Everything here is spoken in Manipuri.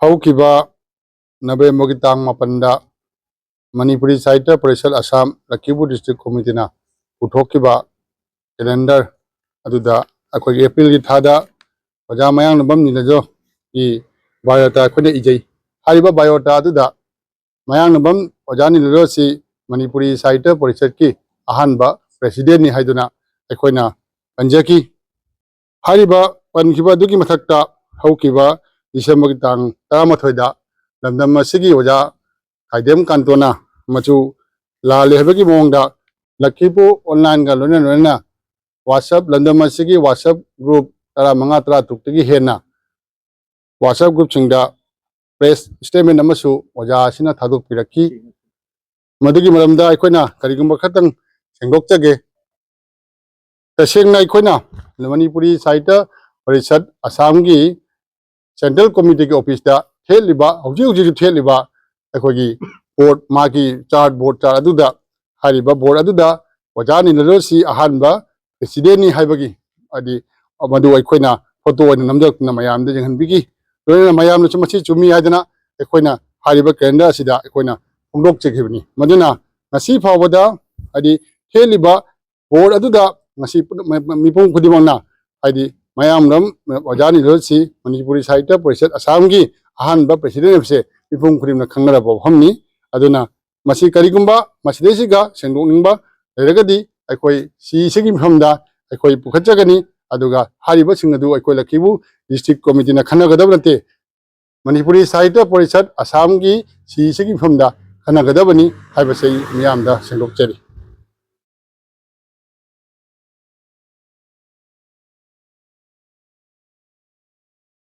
ꯍꯧꯈꯤꯕ ꯅꯕꯦꯝꯕꯔꯒꯤ ꯇꯥꯡ 4ꯗ ꯃꯅꯤꯄꯨꯔꯤ ꯁꯥꯍꯤꯇ꯭ꯌ ꯄꯔꯤꯁꯠ ꯑꯁꯥꯝ ꯂꯛꯈꯤꯄꯨꯔ ꯗꯤꯁꯇ꯭ꯔꯤꯛ ꯀꯣꯃꯤꯇꯤꯅ ꯄꯨꯊꯣꯛꯈꯤꯕ ꯀꯦꯂꯦꯟꯗꯔ ꯑꯗꯨꯗ ꯑꯩꯈꯣꯏꯒꯤ ꯑꯦꯄ꯭ꯔꯤꯜꯒꯤ ꯊꯥꯗ ꯑꯣꯖꯥ ꯃꯌꯥꯡꯅꯝꯕꯝ ꯅꯤꯂꯖꯣꯒꯤ ꯕꯥꯏꯑꯣꯗꯥꯇꯥ ꯑꯩꯈꯣꯏꯅ ꯏꯖꯩ꯫ ꯍꯥꯏꯔꯤꯕ ꯕꯥꯏꯑꯣꯗꯥꯇꯥ ꯑꯗꯨꯗ ꯃꯌꯥꯡꯅꯝꯕꯝ ꯑꯣꯖꯥ ꯅꯤꯂꯖꯣꯁꯤ ꯃꯅꯤꯄꯨꯔꯤ ꯁꯥꯍꯤꯇ꯭ꯌ ꯄꯔꯤꯁꯠꯀꯤ ꯑꯍꯥꯟꯕ ꯄ꯭ꯔꯦꯁꯤꯗꯦꯟꯠꯅꯤ ꯍꯥꯏꯗꯨꯅ ꯑꯩꯈꯣꯏꯅ ꯄꯟꯖꯈꯤ꯫ ꯍꯥꯏꯔꯤꯕ ꯄꯟꯈꯤꯕ ꯑꯗꯨꯒꯤ ꯃꯊꯛꯇ ꯍꯧꯈꯤꯕ ꯗꯤꯁꯦꯝꯕꯔꯒꯤ ꯇꯥꯡ 13ꯗ ꯂꯝꯗꯝ ꯑꯁꯤꯒꯤ ꯑꯣꯖꯥ ꯈꯥꯏꯗꯦꯝ ꯀꯥꯟꯇꯣꯅ ꯃꯆꯨ ꯂꯥꯜꯂꯦ ꯍꯥꯏꯕꯒꯤ ꯃꯑꯣꯡꯗ ꯂꯛꯈꯤꯄꯨꯔ ꯑꯣꯟꯂꯥꯏꯟꯒ ꯂꯣꯏꯅꯅ WhatsApp ꯂꯝꯗꯝ ꯑꯁꯤꯒꯤ WhatsApp ꯒ꯭ꯔꯨꯞ 15-16ꯇꯒꯤ ꯍꯦꯟꯅ WhatsApp ꯒ꯭ꯔꯨꯞꯁꯤꯡꯗ ꯄ꯭रेस ꯁ꯭ꯇꯦꯠꯃꯦꯟꯠ ꯑꯃꯁꯨ ꯑꯣꯖꯥ ꯑꯁꯤꯅ ꯊꯥꯗꯣꯛꯄꯤꯔꯛꯈꯤ꯫ ꯃꯗꯨꯒꯤ ꯃꯔꯝꯗ ꯑꯩꯈꯣꯏꯅ ꯀꯔꯤꯒꯨꯝꯕ ꯈꯛꯇꯪ ꯁꯦꯡꯗꯣꯛꯆꯒꯦ꯫ ꯇꯁꯦꯡꯅ ꯑꯩꯈꯣꯏꯅ ꯃꯅꯤꯄꯨꯔꯤ ꯁꯥꯍꯤꯇ꯭ꯌ ꯄꯔꯤꯁꯠ ꯑꯁꯥꯝꯒꯤ ꯁꯦꯟꯇ꯭ꯔꯦꯜ ꯀꯣꯃꯤꯇꯤꯒꯤ ꯑꯣꯐꯤꯁꯇ ꯊꯦꯠꯂꯤꯕ ꯍꯧꯖꯤꯛ ꯊꯦꯠꯂꯤꯕ ꯑꯩꯈꯣꯏꯒꯤ ꯕꯣꯔꯗ ꯃꯥꯒꯤ ꯕꯣꯔꯗ ꯆꯥꯔꯠ ꯑꯗꯨꯗ ꯍꯥꯏꯔꯤꯕ ꯕꯣꯔꯗ ꯑꯗꯨꯗ ꯑꯣꯖꯥ ꯅꯤꯂꯖꯣꯁꯤ ꯑꯍꯥꯟꯕ ꯄ꯭ꯔꯦꯁꯤꯗꯦꯟꯠꯅꯤ ꯍꯥꯏꯕꯒꯤ ꯃꯗꯨ ꯑꯩꯈꯣꯏꯅ ꯐꯣꯇꯣ ꯑꯣꯏꯅ ꯅꯝꯖꯔꯛꯇꯨꯅ ꯃꯌꯥꯝꯗ ꯌꯦꯡꯍꯟꯕꯤꯈꯤ꯫ ꯂꯣꯏꯅꯅ ꯃꯌꯥꯝꯅꯁꯨ ꯃꯁꯤ ꯆꯨꯝꯃꯤ ꯍꯥꯏꯗꯅ ꯑꯩꯈꯣꯏꯅ ꯍꯥꯏꯔꯤꯕ ꯀꯦꯂꯦꯟꯗꯔ ꯑꯁꯤꯗ ꯑꯩꯈꯣꯏꯅ ꯐꯣꯡꯗꯣꯛꯆꯈꯤꯕꯅꯤ꯫ ꯃꯗꯨꯅ ꯉꯁꯤ ꯐꯥꯎꯕꯗ ꯊꯦꯠꯂꯤꯕ ꯕꯣꯔꯗ ꯑꯗꯨꯗ ꯉꯁꯤ ꯃꯤꯄꯨꯝ ꯈꯨꯗꯤꯡꯃꯛꯅ ꯃꯌꯥꯡꯅꯝꯕꯝ ꯑꯣꯖꯥ ꯅꯤꯂꯖꯣꯁꯤ ꯃꯅꯤꯄꯨꯔꯤ ꯁꯥꯍꯤꯇ꯭ꯌ ꯄꯔꯤꯁꯠ ꯑꯁꯥꯝꯒꯤ ꯑꯍꯥꯟꯕ ꯄ꯭ꯔꯦꯁꯤꯗꯦꯟꯠ ꯍꯥꯏꯕꯁꯦ ꯃꯤꯄꯨꯝ ꯈꯨꯗꯤꯡꯃꯛꯅ ꯈꯪꯅꯔꯕ ꯋꯥꯐꯝꯅꯤ꯫ ꯑꯗꯨꯅ ꯃꯁꯤ ꯀꯔꯤꯒꯨꯝꯕ ꯃꯁꯤꯗꯩꯁꯤꯒ ꯁꯦꯡꯗꯣꯛꯅꯤꯡꯕ ꯂꯩꯔꯒꯗꯤ ꯑꯩꯈꯣꯏ ꯁꯤꯒꯤ ꯃꯐꯝꯗ ꯑꯩꯈꯣꯏ ꯄꯨꯈꯠꯆꯒꯅꯤ꯫ ꯑꯗꯨꯒ ꯍꯥꯏꯔꯤꯕꯁꯤꯡ ꯑꯗꯨ ꯑꯩꯈꯣꯏ ꯂꯛꯈꯤꯄꯨꯔ ꯗꯤꯁꯇ꯭ꯔꯤꯛ ꯀꯣꯃꯤꯇꯤꯅ ꯈꯟꯅꯒꯗꯕ ꯅꯠꯇꯦ, ꯃꯅꯤꯄꯨꯔꯤ ꯁꯥꯍꯤꯇ꯭ꯌ ꯄꯔꯤꯁꯠ ꯑꯁꯥꯝꯒꯤ ꯁꯤꯒꯤ ꯃꯐꯝꯗ ꯈꯟꯅꯒꯗꯕꯅꯤ ꯍꯥꯏꯕꯁꯤ ꯑꯩ ꯃꯤꯌꯥꯝꯗ ꯁꯦꯡꯗꯣꯛꯆꯔꯤ꯫